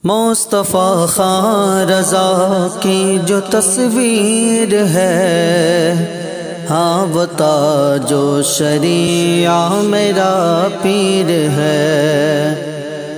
مصطفیٰ خان رضا کی جو تصویر ہے، ہاں بتا جو شریعہ میرا پیر ہے۔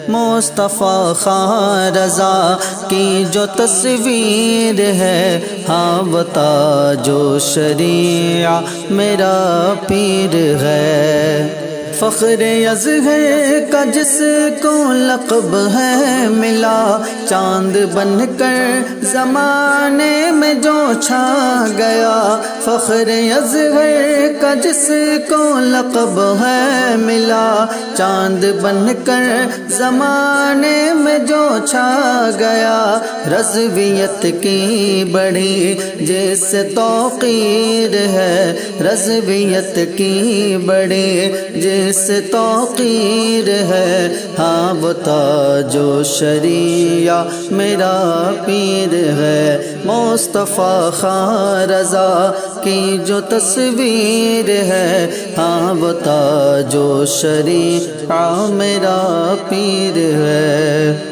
مصطفیٰ خان رضا کی جو تصویر ہے، ہاں بتا جو شریعہ میرا پیر ہے۔ فخر اصغر کا جس کو لقب ہے ملا، چاند بن کر زمانے میں جو چھا گیا۔ فخر اصغر کا جس کو لقب ہے ملا، چاند بن کر زمانے میں جو چھا گیا۔ رضویت کی بڑی جس توقیر ہے، رضویت کی بڑی جس توقیر ہے، ہاں بتا جو شریعہ میرا پیر ہے۔ مصطفیٰ خان رضا کی جو تصویر ہے، ہاں بتا جو شریعہ میرا پیر ہے۔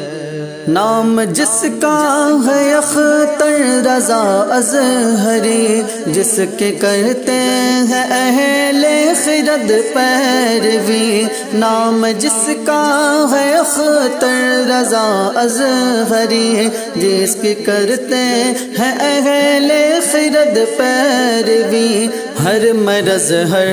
نام جس کا ہے اختر رضا اظہری، جس کے کرتے ہیں اہل خرد پیروی۔ نام جس کا ہے اختر رضا اظہری، جس کے کرتے ہیں اہل خرد پیروی۔ ہر مرض ہر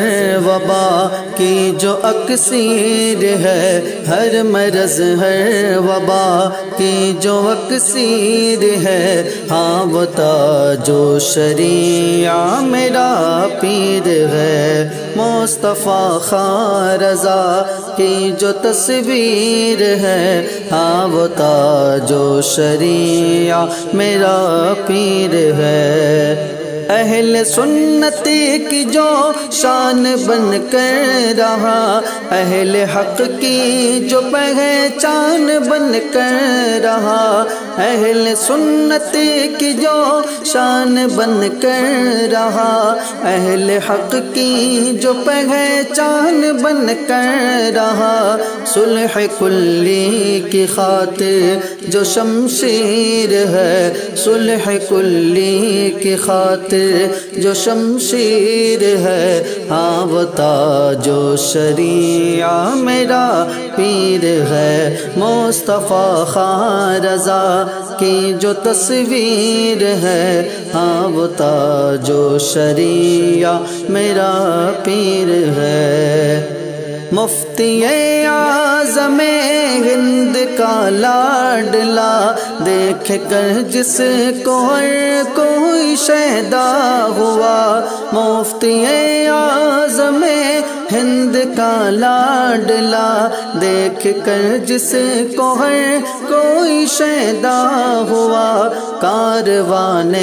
وبا کی جو اکسیر ہے، ہر مرض ہر وبا کی جو اکسیر ہے، ہاں بتا جو شریعہ میرا پیر ہے۔ مصطفیٰ خان رضا کی جو تصویر ہے، ہاں بتا جو شریعہ میرا پیر ہے۔ اہل سنت کی جو شان بن کر رہا، اہل حق کی جو پہچان بن کر رہا، اہل سنت کی جو شان بن کر رہا، اہل حق کی جو پہچان بن کر رہا۔ صلح کلی کی خاطر جو شمشیر ہے، صلح کلی کی خاطر جو شمشیر ہے، ہاں بتا جو شریعہ میرا پیر ہے۔ مصطفیٰ خان رضا کی جو تصویر ہے، ہاں بتا جو شریعہ میرا پیر ہے۔ مفتی اعظم ہند کا لاڈلا، دیکھ کر جس کو ہر کوئی شیدا ہوا۔ مفتی اعظم ہند کا لاڈلا، دیکھ کر جس کو ہر کوئی شیدا ہوا۔ کاروان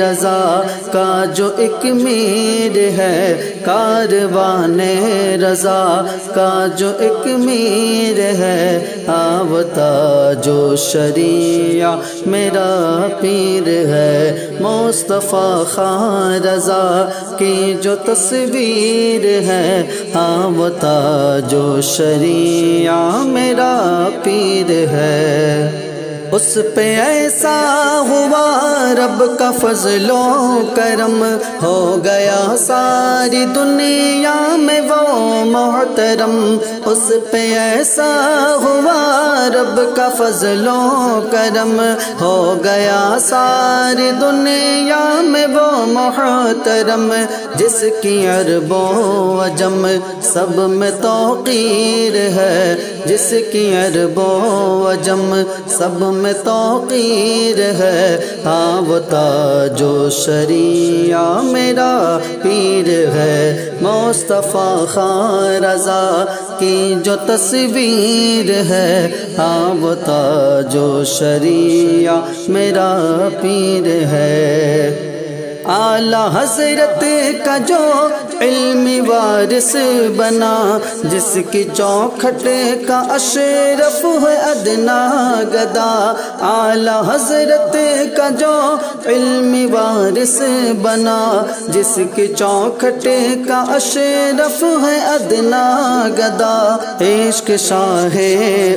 رضا کا جو ایک میر ہے، کاروان رضا کا جو ایک میر ہے، ہاں بتا جو شریعہ میرا پیر ہے۔ مصطفیٰ خان رضا کی جو تصویر ہے، ہاں بتا جو شریعہ میرا پیر ہے۔ اس پہ ایسا ہوا رب کا فضل و کرم، ہو گیا ساری دنیا میں وہ محترم۔ اس پہ ایسا ہوا رب کا فضل و کرم، ہو گیا ساری دنیا میں وہ محترم۔ جس کی عرب و عجم سب میں توقیر ہے، جس کی عرب و عجم سب میں توقیر ہے، ہاں بتا جو شریعہ میرا پیر ہے۔ مصطفیٰ خان رضا کی جو تصویر ہے، ہاں بتا جو شریعہ میرا پیر ہے۔ اعلیٰ حضرت کا جو علمی وارث بنا، جس کی چوکھٹ کا اشرف ہے ادنا گدا، اعلیٰ حضرت کا جو علمی وارث بنا، جس کی چوکھٹ کا اشرف ہے ادنا گدا، عشق شاہ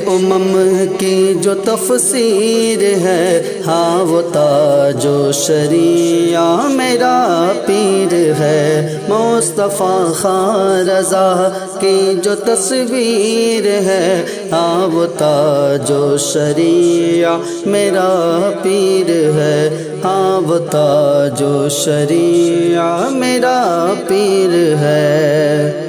امم کی جو تفسیر ہے، ہاں وہ تاج و شریعہ میرا پیر ہے، مصطفیٰ خان رضا کی جو تصویر ہے، ہاں وہ تاج و شریعہ میرا پیر ہے، ہاں وہ تاج و شریعہ میرا پیر ہے۔